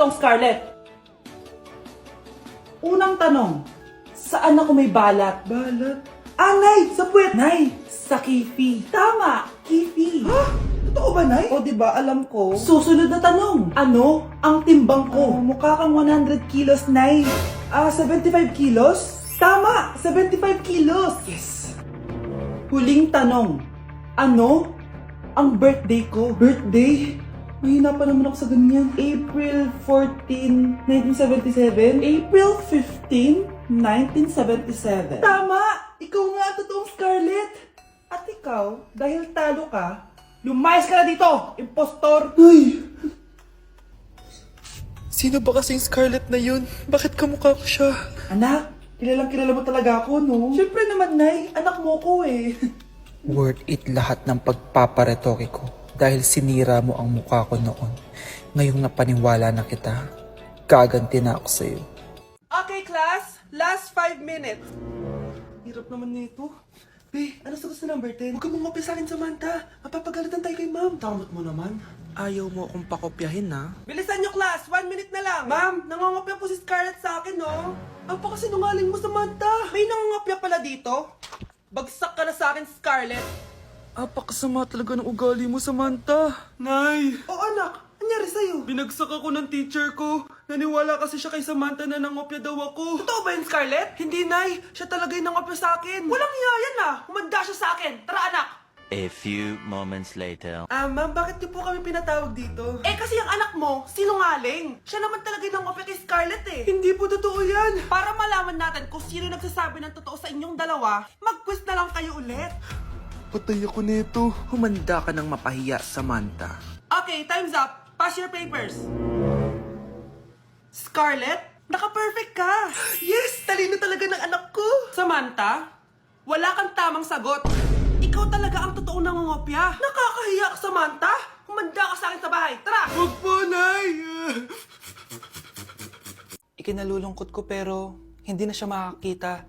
Tong Scarlett. Unang tanong, saan ako may balat? Balat? Ah, Nay! Sa puwet! Nay! Sa kifi. Tama! Kifi. Ha? Totoo ba, Nay? O, diba, alam ko. Susunod na tanong. Ano ang timbang ko? Mukha kang 100 kilos, Nay. 75 kilos? Tama! 75 kilos! Yes! Huling tanong. Ano ang birthday ko? Birthday? Mahina pa naman ako sa ganyan. April 14, 1977? April 15, 1977. Tama! Ikaw nga ang totoong Scarlett! At ikaw, dahil talo ka, lumayas ka na dito, impostor! Ay! Sino ba kasing Scarlett na yun? Bakit kamukha ko siya? Anak, kilala mo talaga ako, no? Siyempre naman, Nay. Anak mo ko eh. Worth it lahat ng pagpaparetoke ko dahil sinira mo ang mukha ko noon. Ngayong napaniwala na kita, gaganti na ako sa'yo. Okay, class. Last 5 minutes. Hirap naman nito. Be, ano sa gusto number 10? Huwag ka mong mapya sa akin, Samantha. Mapapagalitan tayo kay ma'am. Tamot mo naman. Ayaw mo akong pakopyahin, ha? Bilisan nyo, class. 1 minute na lang. Ma'am, nangangopya po si Scarlett sa akin, no? Ang pakasinungaling mo, Samantha. May nangangopya pala dito. Bagsak ka na sa akin, Scarlett. Apakasama talaga ng ugali mo, Samantha. Nay! O anak, anyari sa'yo? Binagsak ako ng teacher ko. Naniwala kasi siya kay Samantha na nangopya daw ako. Totoo ba yun, Scarlett? Hindi, Nay. Siya talaga yung nangopya sa akin. Walang iya yan, ah. Humanda siya sa akin. Tara, anak. A few moments later. Ma'am, bakit niyo po kami pinatawag dito? Eh, kasi yung anak mo, sinungaling. Siya naman talaga yung nangopya kay Scarlett eh. Hindi po totoo yan. Para malaman natin kung sino nagsasabi ng totoo sa inyong dalawa, mag-quiz na lang kayo ulit. Patay ako nito. Humanda ka ng mapahiya, Samantha. Okay, time's up. Pass your papers. Scarlett, naka-perfect ka. Yes, talino talaga ng anak ko. Samantha, wala kang tamang sagot. Ikaw talaga ang totoong nangungopya. Nakakahiya ka, Samantha. Humanda ka sa akin sa bahay. Tara! Huwag po, Nay! Ikinalulungkot ko pero hindi na siya makakita.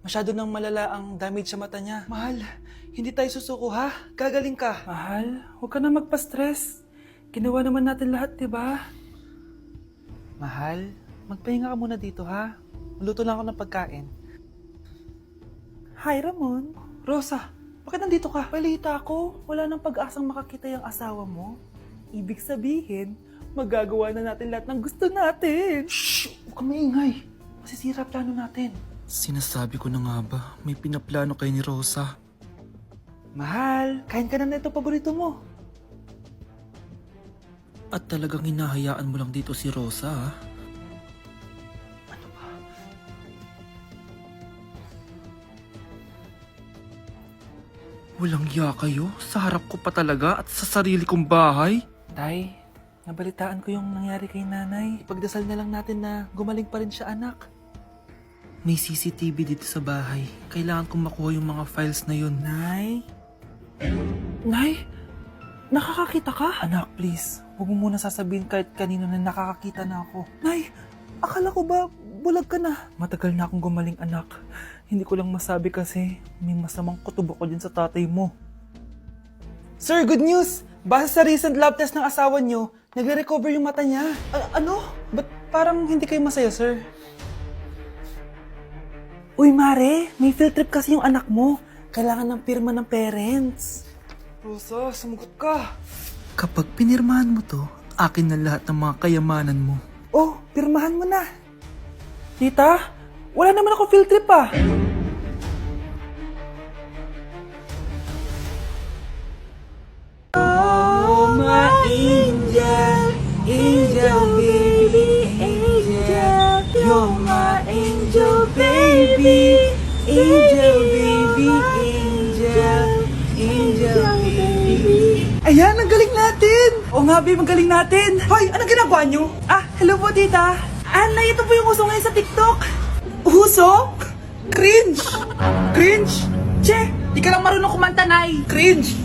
Masyado nang malala ang damage sa mata niya. Mahal, hindi tayo susuko ha? Gagaling ka. Mahal, huwag ka na magpa-stress. Ginawa naman natin lahat, diba? Mahal, magpahinga ka muna dito ha? Maluto lang ako ng pagkain. Hi, Ramon. Rosa, bakit nandito ka? Balita ko, wala nang pag-asang makakita yung asawa mo. Ibig sabihin, magagawa na natin lahat ng gusto natin. Shh! Huwag kang maingay. Masisira plano natin. Sinasabi ko na nga ba, may pinaplano kay ni Rosa. Mahal, kain ka na na ito paborito mo. At talagang hinahayaan mo lang dito si Rosa, ha? Ano ba? Walang iya kayo? Sa harap ko pa talaga at sa sarili kong bahay? Tay, nabalitaan ko yung nangyari kay nanay. Ipagdasal na lang natin na gumaling pa rin siya, anak. May CCTV dito sa bahay. Kailangan kong makuha yung mga files na yun. Nay? Nay? Nakakakita ka? Anak, please. Huwag mo muna sasabihin kahit kanino na nakakakita na ako. Nay, akala ko ba bulag ka na? Matagal na akong gumaling, anak. Hindi ko lang masabi kasi may masamang kutob ako dyan sa tatay mo. Sir, good news! Base sa recent lab test ng asawa nyo, nagre-recover yung mata niya. Ano? Ba't parang hindi kayo masaya, sir? Uy, Mare, may field trip kasi yung anak mo. Kailangan ng pirma ng parents. Rosa, sumagot ka. Kapag pinirmahan mo to, akin na lahat ng mga kayamanan mo. Oh, pirmahan mo na. Tita, wala naman ako field trip ah. Oh, my angel, angel baby, angel. You're my angel baby, angel baby, angel, angel baby. Ayan, ang galing natin! O nga, babe, ang galing natin! Hoy, anong ginagawa nyo? Hello po, tita! Nay, ito po yung uso ngayon sa TikTok! Uso? Cringe! Cringe? Che, di ka lang marunong kumanta, Nay! Cringe!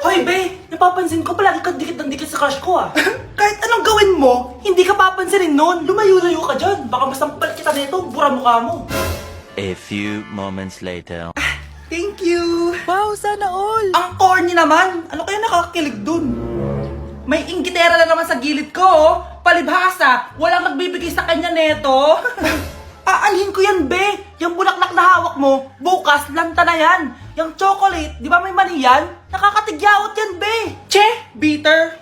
Hoy, be! Napapansin ko palagi kang dikit ng dikit sa crush ko, ah! Kahit anong gawin mo, hindi ka papansinin nun! Lumayo-layo ka dyan! Baka masampal kita nito, bura mukha mo! A few moments later. Thank you! Wow, sana all! Ang corny naman! Ano kaya nakakakilig dun? May inggitera na naman sa gilid ko, oh. Palibhasa, walang nagbibigay sa kanya neto. Aanhin ko yan, be. Yung bulaklak na hawak mo, bukas, lanta na yan. Yung chocolate, di ba may mani yan? Nakakatigyawat yan, be. Che, bitter.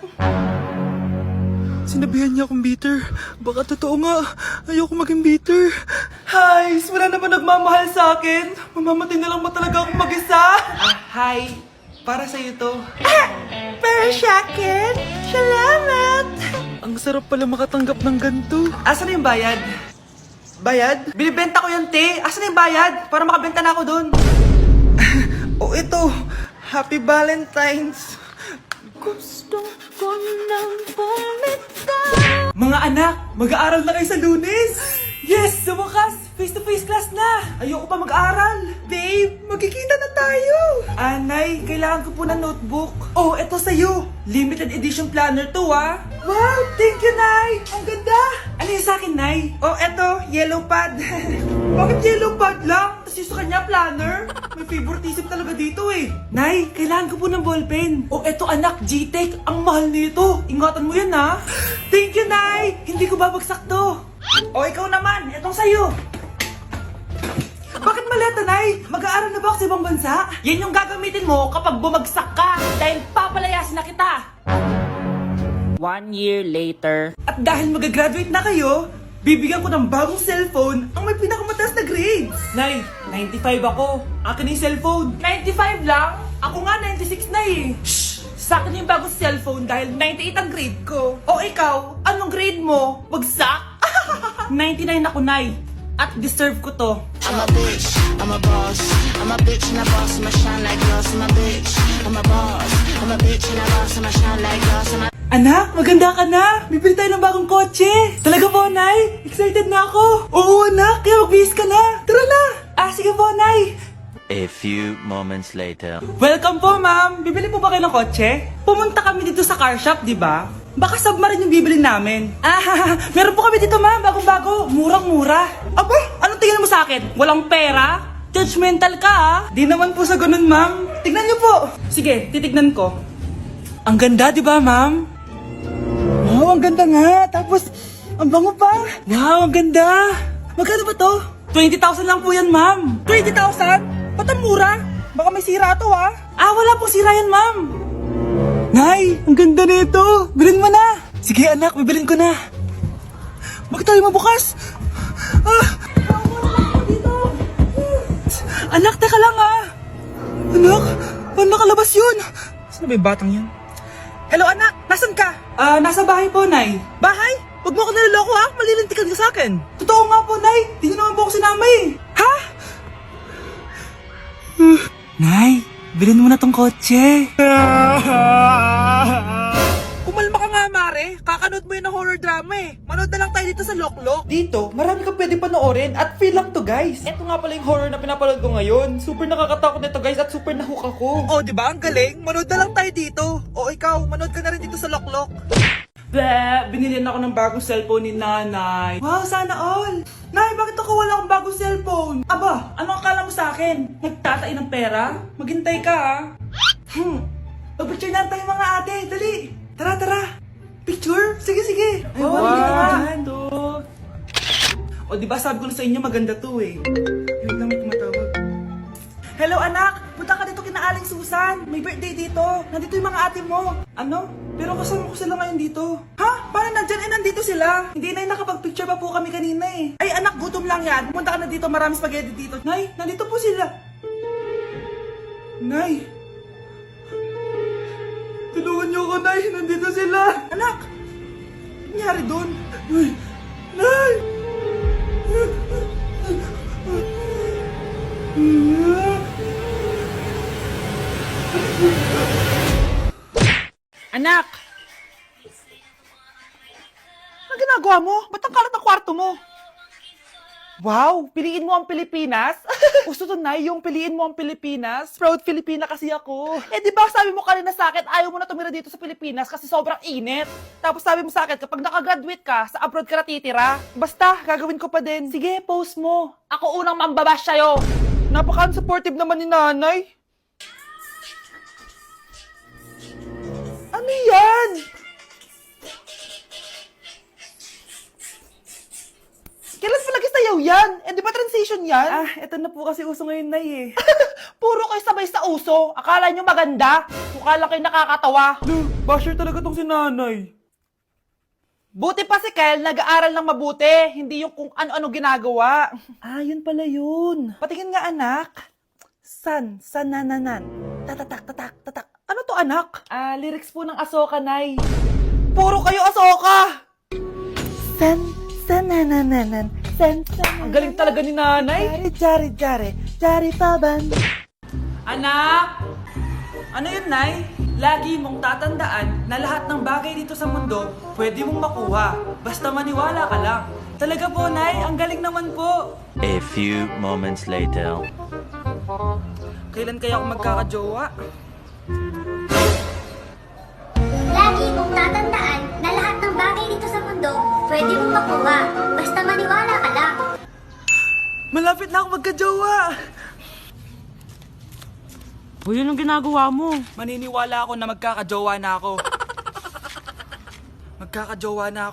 Sinabihan niya akong bitter. Baka totoo nga. Ayoko maging bitter. Hay, wala naman nagmamahal sa akin. Mamamatay na lang ba talaga akong mag-isa? Hi. Para sa'yo to. Para sa akin? Salamat! Ang sarap pala makatanggap ng ganito. Asan na yung bayad? Bayad? Binibenta ko yung te. Asan na yung bayad? Para makabenta na ako dun. Oh, ito. Happy Valentine's. Gusto ko nang bumitaw. Mga anak, mag-aaral na kayo sa Lunes. Yes! Sa wakas, face-to-face class na. Ayoko pa mag-aaral. Babe, magkikita na tayo. Anay, kailangan ko po ng notebook. Oh, eto sa'yo. Limited edition planner to, ah. Wow, thank you, Nay. Ang ganda. Ano yung sa akin, Nay? Oh, eto, yellow pad. Bakit yellow pad lang? Tapos yung sa kanya, planner. May favoritism talaga dito, eh. Nay, kailangan ko po ng ballpen. Oh, eto, anak, G-Tech. Ang mahal nito. Ingatan mo yan, ha. Thank you, Nay. Hindi ko babagsak to. O, ikaw naman. Etong sa'yo. Bakit maleta, Nay? Mag-aaral na ba ako sa ibang bansa? Yan yung gagamitin mo kapag bumagsak ka. Dahil papalayasin na kita. 1 year later. At dahil mag-graduate na kayo, bibigyan ko ng bagong cellphone ang may pinakamataas na grades. Nay, 95 ako. Akin yung cellphone. 95 lang? Ako nga 96 na eh. Shh! Sa akin yung bagong cellphone dahil 98 ang grade ko. O ikaw, anong grade mo? Bagsak? 99 ako, Nay. At deserve ko to. I'm a bitch, I'm a boss. I'm a bitch and a boss, I'ma shine like glass. I'm a bitch, I'm a boss. I'm a bitch and a boss, I'ma shine like glass. Anak, maganda ka na. Bibili tayo ng bagong kotse. Talaga po, Nay? Excited na ako. Oo, anak. Kaya magbihis ka na. Tara na. Sige po, Nay. A few moments later. Welcome po, ma'am. Bibili po ba kayo ng kotse? Pumunta kami dito sa car shop, di ba? Baka submarine yung bibili namin. Meron po kami dito, ma'am. Bagong-bago. Murang-mura. Aba, anong tingin mo sa akin? Walang pera? Judgmental ka, ah. Di naman po sa ganun, ma'am. Tignan niyo po. Sige, titignan ko. Ang ganda, di ba, ma'am? Wow, ang ganda nga. Tapos, ang bango pa. Wow, ang ganda. Magkano ba to? 20,000 lang po yan, ma'am. 20,000? Ba't ang mura? Baka may sira to, ah. Wala pong sira yan, ma'am. Nay, ang ganda nito. Bilhin mo na. Sige, anak, bibilin ko na. Bakit tayo mabukas? Anak, teka lang, ah. Anak, paano nakalabas yun? Saan ba yung batang yun? Hello, anak. Nasaan ka? Nasa bahay po, Nay. Bahay? Huwag mo ako niloloko, ha? Malilintikan ka sa akin. Totoo nga po, Nay. Di niyo naman po ako sinama, eh. Ha? Nay, bilhin mo na tong kotse. Kumalma ka nga, Mare. Kakanood mo yun ng horror drama, eh. Manood na lang tayo dito sa Loklok. Dito, marami kang pwede panoorin at feel lang to, guys. Ito nga pala yung horror na pinapanood ko ngayon. Super nakakatakot nito, guys, at super nahook ako. Oh, di ba? Ang galing. Manood na lang tayo dito. O ikaw, manood ka na rin dito sa Loklok. Binilihan ako ng bagong cellphone ni Nanay. Wow, sana all. Nay, bakit ako wala akong bagong cellphone? Aba, ano akala mo sa akin? Nagtatain ng pera? Maghintay ka, ah. Mag-picture na tayo, mga ate. Dali. Tara, tara. Picture? Sige, sige. Ay, wow. O, di ba sabi ko na sa inyo maganda to, eh. Yun lang may tumatawag. Hello, anak. Punta ka dito kina Aling Susan. May birthday dito. Nandito yung mga ate mo. Ano? Pero kasama ko sila ngayon dito. Ha? Paano nandyan? Nandito sila. Hindi, Nay. Nakapag-picture pa po kami kanina, eh. Ay, anak. Gutom lang yan. Pumunta ka na dito. Maraming spaghetti dito. Nay, nandito po sila. Nay. Tulungan niyo ako, Nay. Nandito sila. Anak. Ano nangyari doon? Nay. Nay. Anak! Ano ginagawa mo? Ba't ang kalat ng kwarto mo? Wow, piliin mo ang Pilipinas? Gusto to, Nay, yung piliin mo ang Pilipinas? Proud Filipina kasi ako. Eh, di ba sabi mo kanina sa akin, ayaw mo na tumira dito sa Pilipinas kasi sobrang init. Tapos sabi mo sa akin, kapag nakagraduate ka, sa abroad ka na titira. Basta, gagawin ko pa din. Sige, post mo. Ako unang mambabash sa'yo. Napaka-supportive naman ni Nanay. Ano yan? yan? Eh, di ba transition yan? Ah, eto na po kasi uso ngayon, Nay eh. Puro kayo sabay sa uso. Akala nyo maganda? Mukha lang kayo nakakatawa. Basher talaga tong si Nanay. Buti pa si Kyle, nag-aaral ng mabuti. Hindi yung kung ano-ano ginagawa. Ah, yun pala yun. Patingin nga, anak. San nananan. Tatatak, tatak, tatak. Ano to, anak? Ah, lyrics po ng Asoka, Nay. Puro kayo asoka. San nanananan. Ang galing talaga ni nanay. Jari paban. Anak! Ano yun, Nay? Lagi mong tatandaan na lahat ng bagay dito sa mundo pwede mong makuha. Basta maniwala ka lang. Talaga po, Nay. Ang galing naman po. A few moments later. Kailan kaya ako magkakajowa? Lagi mong tatandaan na lahat ng bagay dito sa mundo pwede mong makuha. Basta maniwala ka lang. Malapit na ako magkajowa. Uy, anong ginagawa mo? Maniniwala ako na magkakajowa na ako. Magkakajowa na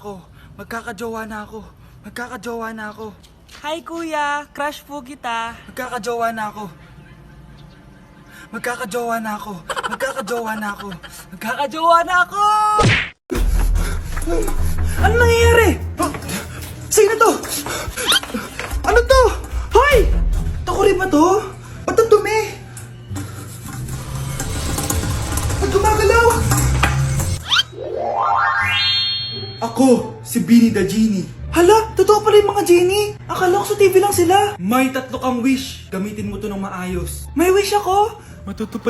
ako. Hi, kuya. Crush po kita. Magkakajowa na ako. Ano nangyayari? Sino to? Ano to? Hoy! Takuri ba to? Ba't ang dumi? Ba't gumagalaw? Ako, si Beanie the Genie. Hala, totoo pala yung mga genie. Akala ko sa TV lang sila. May 3 kang wish. Gamitin mo to ng maayos. May wish ako? Matutupad